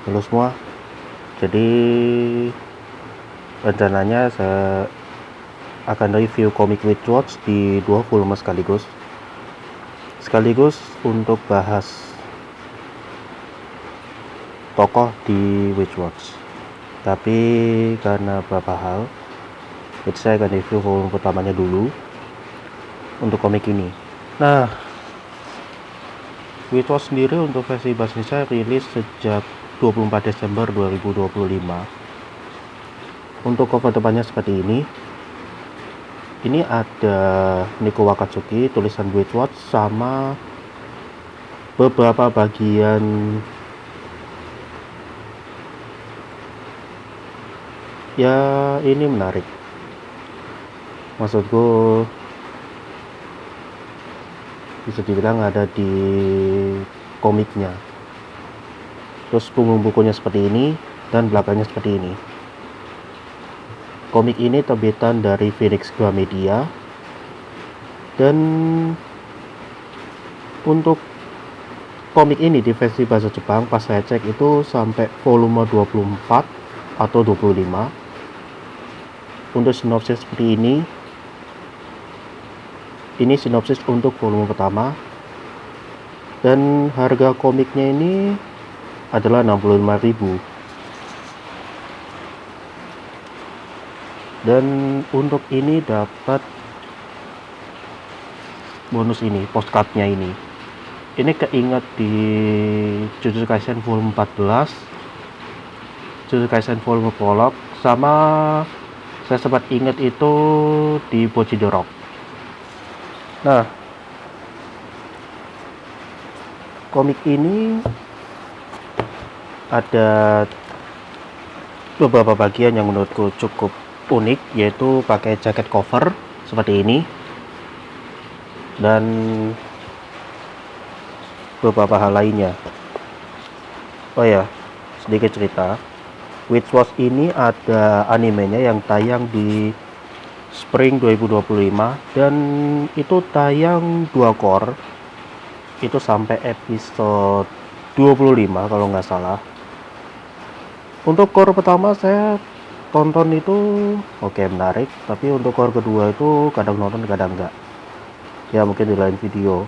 Halo semua, jadi rencananya saya akan review komik Witchwatch di 2 volume sekaligus untuk bahas tokoh di Witchwatch. Tapi karena beberapa hal, jadi saya akan review volume pertamanya dulu untuk komik ini. Nah, Witchwatch sendiri untuk versi bahasa Indonesia rilis sejak 24 Desember 2025. Untuk cover depannya seperti ini. Ini ada Nico Wakatsuki, tulisan Witchwatch, sama beberapa bagian ya ini menarik. Maksudku bisa dibilang ada di komiknya. Terus punggung bukunya seperti ini dan belakangnya seperti ini. Komik ini terbitan dari Phoenix Gramedia, dan untuk komik ini di versi bahasa Jepang pas saya cek itu sampai volume 24 atau 25. Untuk sinopsis seperti ini sinopsis untuk volume pertama, dan harga komiknya ini adalah 65.000. Dan untuk ini dapat bonus ini, postcardnya ini keinget di Jujutsu Kaisen volume 14, Jujutsu Kaisen volume prolog, sama saya sempat ingat itu di Bocchi the Rock. Nah, komik ini ada beberapa bagian yang menurutku cukup unik, yaitu pakai jaket cover seperti ini dan beberapa hal lainnya. Oh ya, sedikit cerita. Witchwatch ini ada animenya yang tayang di Spring 2025, dan itu tayang 2 core. Itu sampai episode 25 kalau nggak salah. Untuk core pertama saya tonton itu oke, menarik, tapi untuk core kedua itu kadang nonton kadang enggak. Ya mungkin di lain video.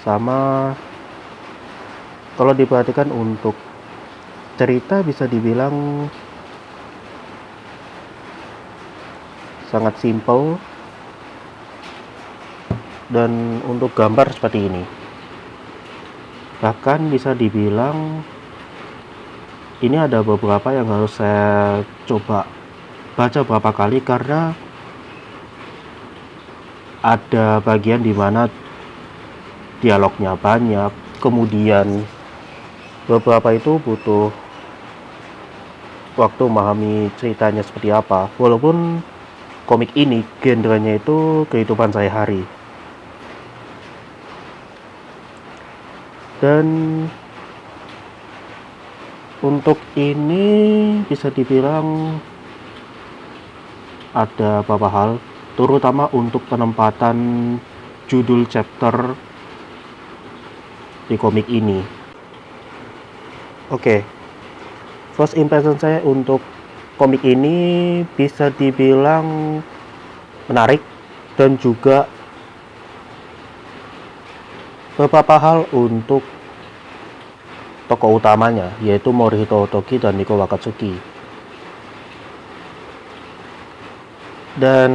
Sama kalau diperhatikan untuk cerita bisa dibilang sangat simple, dan untuk gambar seperti ini bahkan bisa dibilang ini ada beberapa yang harus saya coba baca beberapa kali karena ada bagian dimana dialognya banyak, kemudian beberapa itu butuh waktu memahami ceritanya seperti apa, walaupun komik ini genrenya itu kehidupan sehari-hari. Dan untuk ini bisa dibilang ada beberapa hal, terutama untuk penempatan judul chapter di komik ini. Oke, first impression saya untuk komik ini bisa dibilang menarik, dan juga beberapa hal untuk tokoh utamanya, yaitu Morihito Otogi dan Nico Wakatsuki. Dan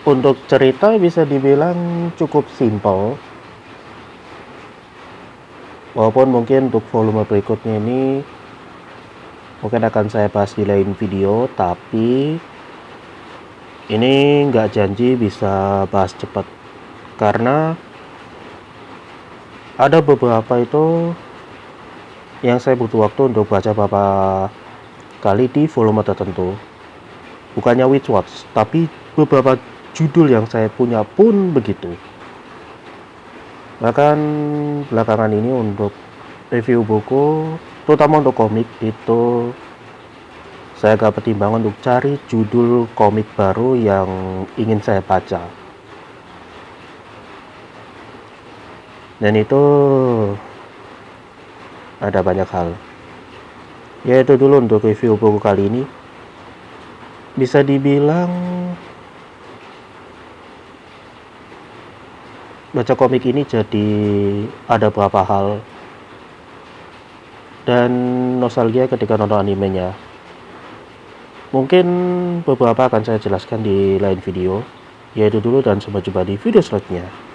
untuk cerita bisa dibilang cukup simple, walaupun mungkin untuk volume berikutnya ini mungkin akan saya bahas di lain video, tapi ini nggak janji bisa bahas cepat karena ada beberapa itu yang saya butuh waktu untuk baca beberapa kali di volume tertentu. Bukannya Witchwatch, tapi beberapa judul yang saya punya pun begitu. Bahkan belakangan ini untuk review buku, terutama untuk komik, itu saya agak pertimbangan untuk cari judul komik baru yang ingin saya baca. Dan itu ada banyak hal. Ya itu dulu untuk review buku kali ini. Bisa dibilang baca komik ini jadi ada beberapa hal dan nostalgia ketika nonton animenya. Mungkin beberapa akan saya jelaskan di lain video. Ya itu dulu dan sampai jumpa di video selanjutnya.